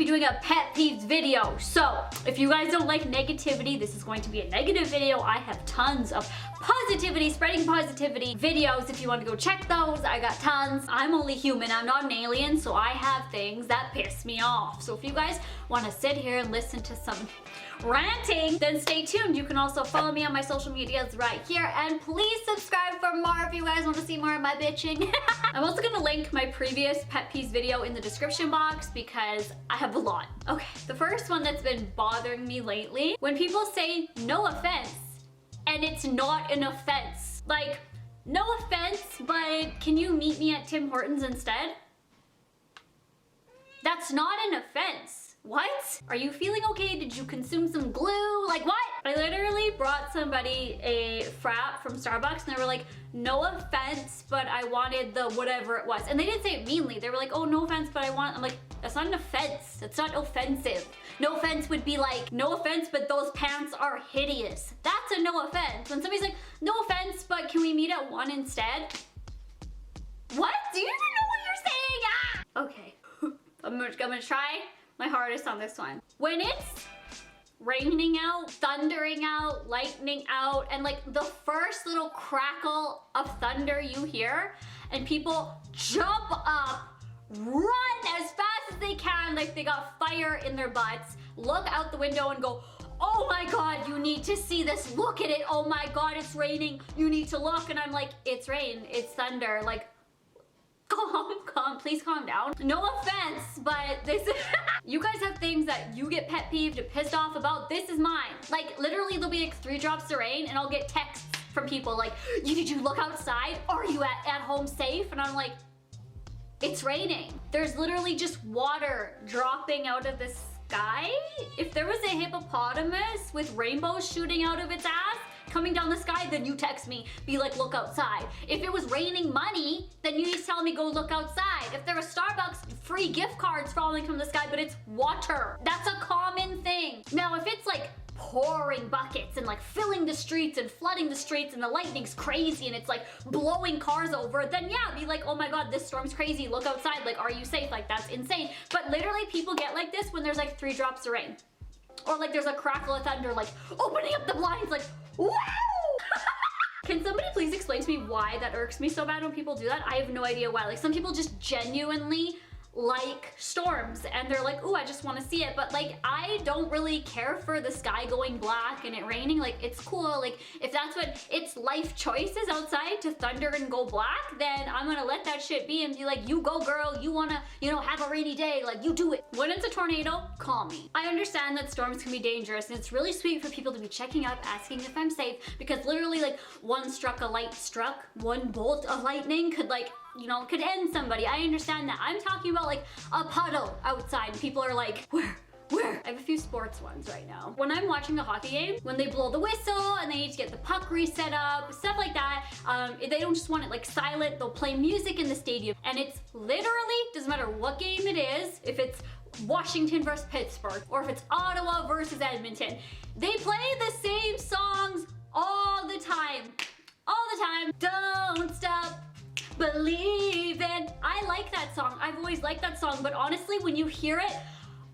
doing a pet peeves video. So if you guys don't like negativity, this is going to be a negative video. I have tons of positivity, spreading positivity videos. If you want to go check those, I got tons. I'm only human, I'm not an alien, so I have things that piss me off. So if you guys want to sit here and listen to some ranting, then stay tuned. You can also follow me on my social medias right here, and please subscribe for more if you guys want to see more of my bitching. I'm also gonna link my previous pet peeves video in the description box because I have a lot. Okay, the first one that's been bothering me lately, when people say no offense and it's not an offense. Like, no offense, but can you meet me at Tim Hortons instead? That's not an offense. What? Are you feeling okay? Did you consume some glue? Like what? I literally brought somebody a frap from Starbucks and they were like, no offense, but I wanted the whatever it was. And they didn't say it meanly. They were like, oh, no offense, but I want, I'm like, that's not an offense. That's not offensive. No offense would be like, no offense, but those pants are hideous. That's a no offense. When somebody's like, no offense, but can we meet at 1 instead? What? Do you even know what you're saying? Ah! Okay, I'm gonna try my hardest on this one. When it's raining out, thundering out, lightning out, and like the first little crackle of thunder you hear, and people jump up, run as fast as they can like they got fire in their butts, look out the window and go, oh my god, you need to see this, look at it, oh my god, it's raining, you need to look. And I'm like, it's rain, it's thunder, like, please calm down. No offense, but this is you guys have things that you get pet peeved and pissed off about. This is mine. Like literally there'll be like 3 drops of rain and I'll get texts from people like, did you look outside? Are you at home safe? And I'm like, it's raining. There's literally just water dropping out of the sky. If there was a hippopotamus with rainbows shooting out of its ass coming down the sky, then you text me, be like, look outside. If it was raining money, then you need to tell me, go look outside. If there was Starbucks free gift cards falling from the sky, but it's water, that's a common thing. Now, if it's like pouring buckets and like filling the streets and flooding the streets and the lightning's crazy and it's like blowing cars over, then yeah, be like, oh my god, this storm's crazy, look outside, like, are you safe? Like, that's insane. But literally people get like this when there's like 3 drops of rain. Or like there's a crackle of thunder, like opening up the blinds, like, wow! Can somebody please explain to me why that irks me so bad when people do that? I have no idea why. Like, some people just genuinely like storms and they're like, ooh, I just want to see it. But like, I don't really care for the sky going black and it raining. Like, it's cool. Like, if that's what it's life choices outside to thunder and go black, then I'm gonna let that shit be and be like, you go girl, you wanna, you know, have a rainy day, like you do it. When it's a tornado, call me. I understand that storms can be dangerous and it's really sweet for people to be checking up, asking if I'm safe, because literally like one bolt of lightning could like, you know, could end somebody. I understand that. I'm talking about like a puddle outside. People are like, where? I have a few sports ones right now. When I'm watching a hockey game, when they blow the whistle and they need to get the puck reset up, stuff like that, they don't just want it like silent, they'll play music in the stadium. And it's literally, doesn't matter what game it is, if it's Washington versus Pittsburgh, or if it's Ottawa versus Edmonton, they play the same songs all the time. All the time. Don't stop believing. I like that song. I've always liked that song, but honestly, when you hear it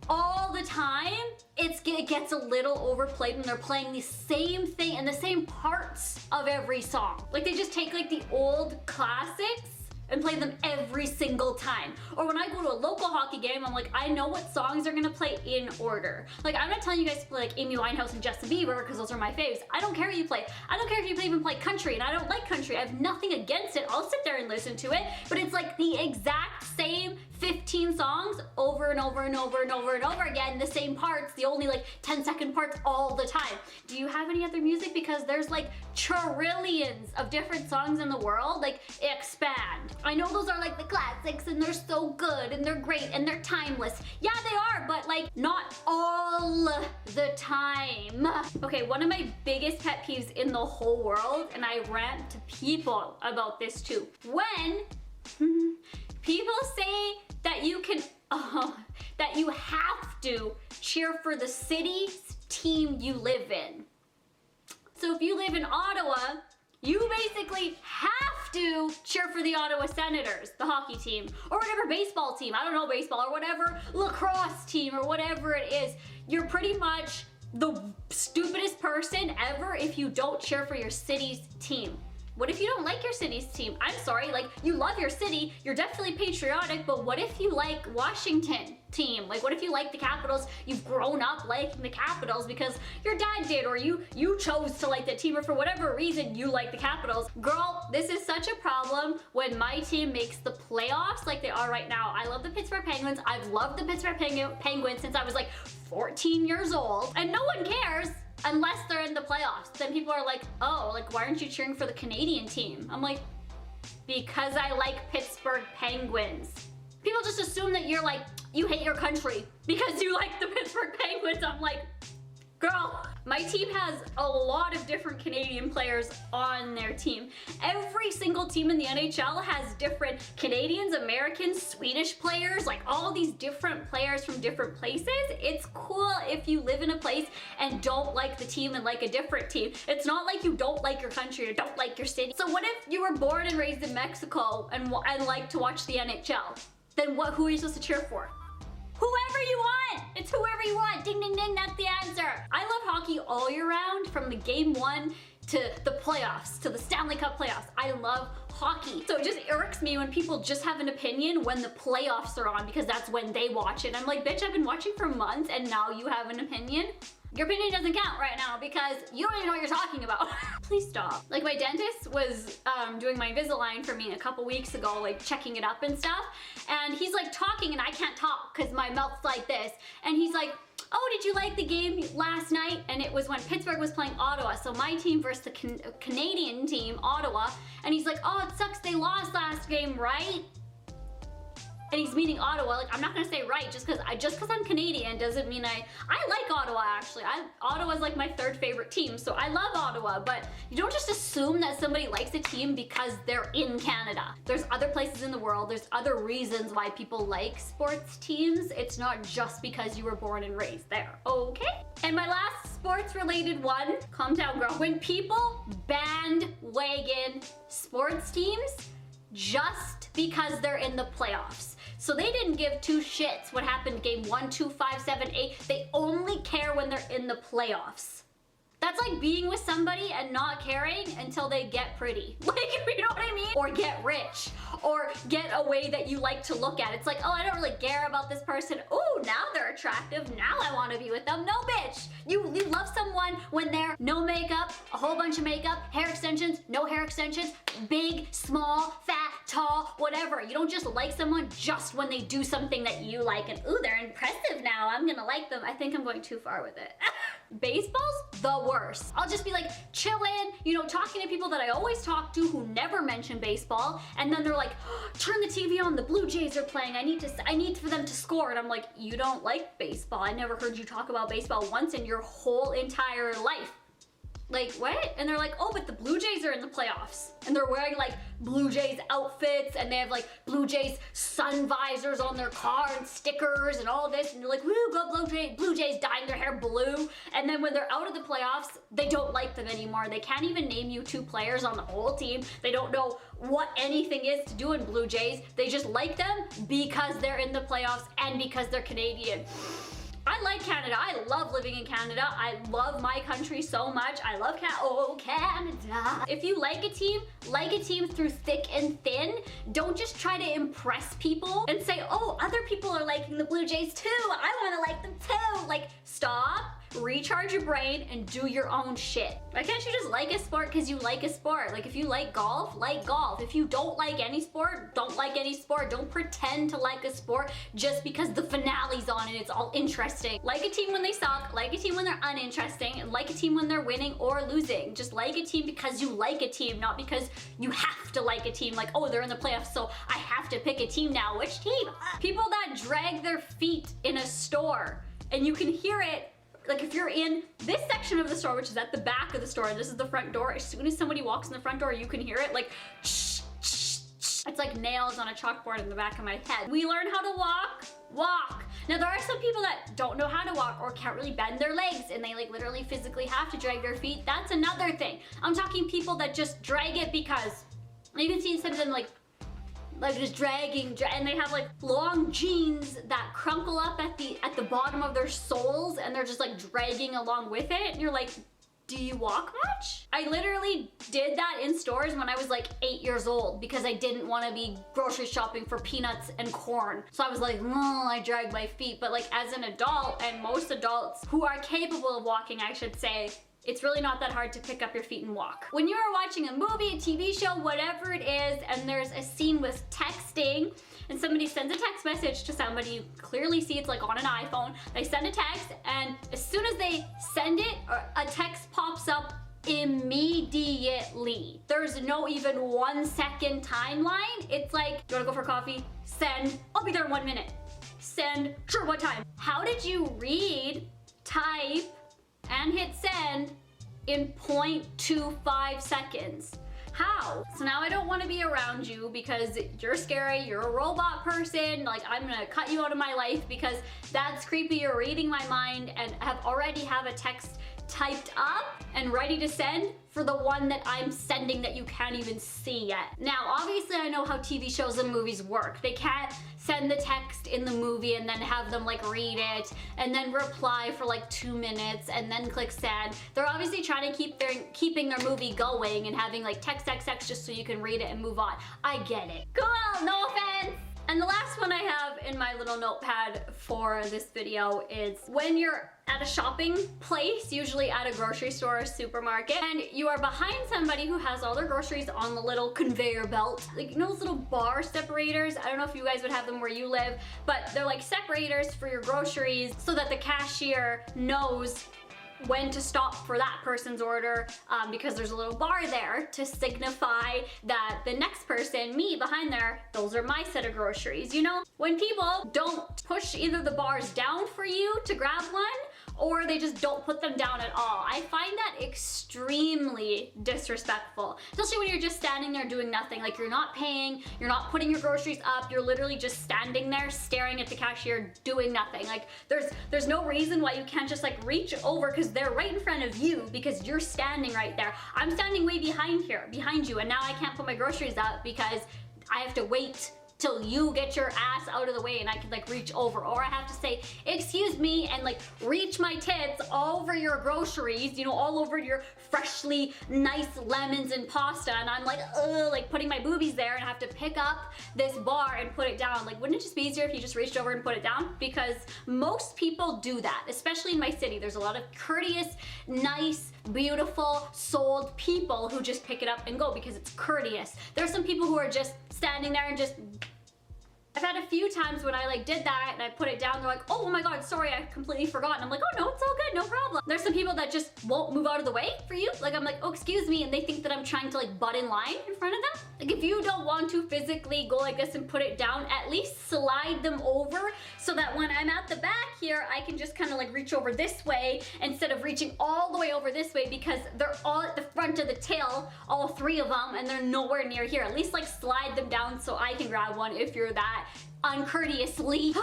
all the time, it gets a little overplayed when they're playing the same thing and the same parts of every song. Like, they just take like the old classics and play them every single time. Or when I go to a local hockey game, I'm like, I know what songs are gonna play in order. Like, I'm not telling you guys to play like Amy Winehouse and Justin Bieber because those are my faves. I don't care what you play. I don't care if you even play country, and I don't like country. I have nothing against it. I'll sit there and listen to it, but it's like the exact same 15 songs over and over and over and over and over again, the same parts, the only like 10-second parts all the time. Do you have any other music? Because there's like trillions of different songs in the world. Like, expand. I know those are like the classics and they're so good and they're great and they're timeless. Yeah, they are, but like not all the time. Okay, one of my biggest pet peeves in the whole world, and I rant to people about this too. When people say that you can, that you have to cheer for the city's team you live in. So if you live in Ottawa, you basically have to cheer for the Ottawa Senators, the hockey team, or whatever baseball team, I don't know baseball, or whatever lacrosse team, or whatever it is. You're pretty much the stupidest person ever if you don't cheer for your city's team. What if you don't like your city's team? I'm sorry, like, you love your city, you're definitely patriotic, but what if you like Washington team? Like, what if you like the Capitals? You've grown up liking the Capitals because your dad did, or you chose to like that team, or for whatever reason you like the Capitals. Girl, this is such a problem when my team makes the playoffs like they are right now. I love the Pittsburgh Penguins. I've loved the Pittsburgh Penguins since I was like 14 years old, and no one cares unless they're in the playoffs. Then people are like, oh, like, why aren't you cheering for the Canadian team? I'm like, because I like Pittsburgh Penguins. People just assume that you're like, you hate your country because you like the Pittsburgh Penguins. I'm like, girl, my team has a lot of different Canadian players on their team. Every single team in the NHL has different Canadians, Americans, Swedish players, like all these different players from different places. It's cool if you live in a place and don't like the team and like a different team. It's not like you don't like your country or don't like your city. So what if you were born and raised in Mexico and like to watch the NHL? Then who are you supposed to cheer for? Whoever you want! It's whoever you want! Ding, ding, ding, that's the answer! I love hockey all year round, from the game 1 to the playoffs, to the Stanley Cup playoffs. I love hockey. So it just irks me when people just have an opinion when the playoffs are on, because that's when they watch it. I'm like, bitch, I've been watching for months and now you have an opinion? Your opinion doesn't count right now because you don't even know what you're talking about. Please stop. Like, my dentist was doing my Invisalign for me a couple weeks ago, like checking it up and stuff. And he's like talking and I can't talk because my mouth's like this. And he's like, oh, did you like the game last night? And it was when Pittsburgh was playing Ottawa. So my team versus the Canadian team, Ottawa. And he's like, oh, it sucks they lost last game, right? And he's meaning Ottawa. Like, I'm not gonna say right just because I'm Canadian doesn't mean I like Ottawa, actually. Ottawa's like my 3rd favorite team, so I love Ottawa, but you don't just assume that somebody likes a team because they're in Canada. There's other places in the world, there's other reasons why people like sports teams. It's not just because you were born and raised there, okay? And my last sports related one, calm down girl. When people bandwagon sports teams just because they're in the playoffs. So they didn't give 2 shits what happened game 1, 2, 5, 7, 8. They only care when they're in the playoffs. That's like being with somebody and not caring until they get pretty. Like, you know what I mean? Or get rich. Or get a way that you like to look at. It's like, oh, I don't really care about this person. Oh, now they're attractive. Now I want to be with them. No, bitch. You love someone when they're no makeup, a whole bunch of makeup, hair extensions, no hair extensions, big, small, fat, tall, whatever. You don't just like someone just when they do something that you like and, ooh, they're impressive now. I'm gonna like them. I think I'm going too far with it. Baseball's the worst. I'll just be like chilling, you know, talking to people that I always talk to who never mention baseball, and then they're like, oh, turn the TV on, the Blue Jays are playing, I need for them to score. And I'm like, you don't like baseball. I never heard you talk about baseball once in your whole entire life. Like, what? And they're like, oh, but the Blue Jays are in the playoffs. And they're wearing like Blue Jays outfits, and they have like Blue Jays sun visors on their car and stickers and all this. And you're like, woo, go Blue Jays dyeing their hair blue. And then when they're out of the playoffs, they don't like them anymore. They can't even name you 2 players on the whole team. They don't know what anything is to do in Blue Jays. They just like them because they're in the playoffs and because they're Canadian. I like Canada. I love living in Canada. I love my country so much. I love Canada. If you like a team through thick and thin. Don't just try to impress people and say, oh, other people are liking the Blue Jays too. I want to like them too. Like, stop. Recharge your brain and do your own shit. Why can't you just like a sport because you like a sport? Like, if you like golf, like golf. If you don't like any sport, don't like any sport. Don't pretend to like a sport just because the finale's on and it's all interesting. Like a team when they suck, like a team when they're uninteresting, and like a team when they're winning or losing. Just like a team because you like a team, not because you have to like a team. Like, oh, they're in the playoffs, so I have to pick a team now. Which team? People that drag their feet in a store and you can hear it. Like, if you're in this section of the store, which is at the back of the store, and this is the front door, as soon as somebody walks in the front door, you can hear it, like, shh, shh, shh. It's like nails on a chalkboard in the back of my head. We learn how to walk. Now, there are some people that don't know how to walk or can't really bend their legs, and they, like, literally physically have to drag their feet. That's another thing. I'm talking people that just drag it because And you can see instead of them like just dragging, and they have like long jeans that crunkle up at the bottom of their soles, and they're just like dragging along with it, and you're like, do you walk much? I literally did that in stores when I was like 8 years old because I didn't want to be grocery shopping for peanuts and corn. So I was like, I drag my feet. But like as an adult, and most adults who are capable of walking, I should say, it's really not that hard to pick up your feet and walk. When you are watching a movie, a TV show, whatever it is, and there's a scene with texting, and somebody sends a text message to somebody, you clearly see it's like on an iPhone, they send a text, and as soon as they send it, a text pops up immediately. There's no even 1 second timeline. It's like, do you wanna go for coffee? Send, I'll be there in 1 minute. Send, sure, what time? How did you read, type, and hit send in 0.25 seconds? How? So now I don't want to be around you because you're scary, you're a robot person, like I'm gonna cut you out of my life because that's creepy. You're reading my mind and already have a text typed up and ready to send for the one that I'm sending that you can't even see yet. Now, obviously I know how TV shows and movies work. They can't send the text in the movie and then have them like read it and then reply for like 2 minutes and then click send. They're obviously trying to keeping their movie going and having like text just so you can read it and move on. I get it. Cool, no offense. And the last one I have in my little notepad for this video is when you're at a shopping place, usually at a grocery store or supermarket, and you are behind somebody who has all their groceries on the little conveyor belt. Like, you know those little bar separators? I don't know if you guys would have them where you live, but they're like separators for your groceries so that the cashier knows when to stop for that person's order, because there's a little bar there to signify that the next person, me behind there, those are my set of groceries. You know, when people don't push either the bars down for you to grab one, or they just don't put them down at all. I find that extremely disrespectful, especially when you're just standing there doing nothing. Like, you're not paying, you're not putting your groceries up, you're literally just standing there staring at the cashier doing nothing. Like, there's no reason why you can't just like reach over because they're right in front of you because you're standing right there. I'm standing way behind you, and now I can't put my groceries up because I have to wait till you get your ass out of the way and I can like reach over, or I have to say, excuse me, and like reach my tits all over your groceries, you know, all over your freshly nice lemons and pasta, and I'm like, ugh, like putting my boobies there, and I have to pick up this bar and put it down. Like, wouldn't it just be easier if you just reached over and put it down? Because most people do that, especially in my city. There's a lot of courteous, nice, beautiful, souled people who just pick it up and go because it's courteous. There's some people who are just standing there and just, I've had a few times when I like did that and I put it down, they're like, oh my god, sorry, I completely forgot. And I'm like, oh no, it's all good, no problem. There's some people that just won't move out of the way for you. Like, I'm like, oh, excuse me, and they think that I'm trying to like butt in line in front of them. Like, if you don't want to physically go like this and put it down, at least slide them over so that when I'm at the back here, I can just kind of like reach over this way instead of reaching all the way over this way, because they're all at the front of the tail, all 3 of them, and they're nowhere near here. At least like slide them down so I can grab one if you're that uncourteously.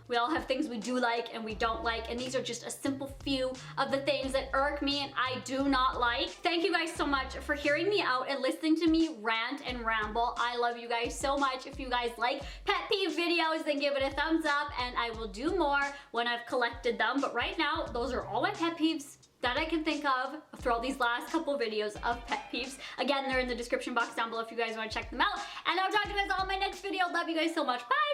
We all have things we do like and we don't like, and these are just a simple few of the things that irk me and I do not like. Thank you guys so much for hearing me out and listening to me rant and ramble. I love you guys so much. If you guys like pet peeve videos, then give it a thumbs up, and I will do more when I've collected them. But right now, those are all my pet peeves that I can think of throughout these last couple videos of pet peeves. Again, they're in the description box down below if you guys want to check them out. And I'll talk to you guys all in my next video. Love you guys so much. Bye!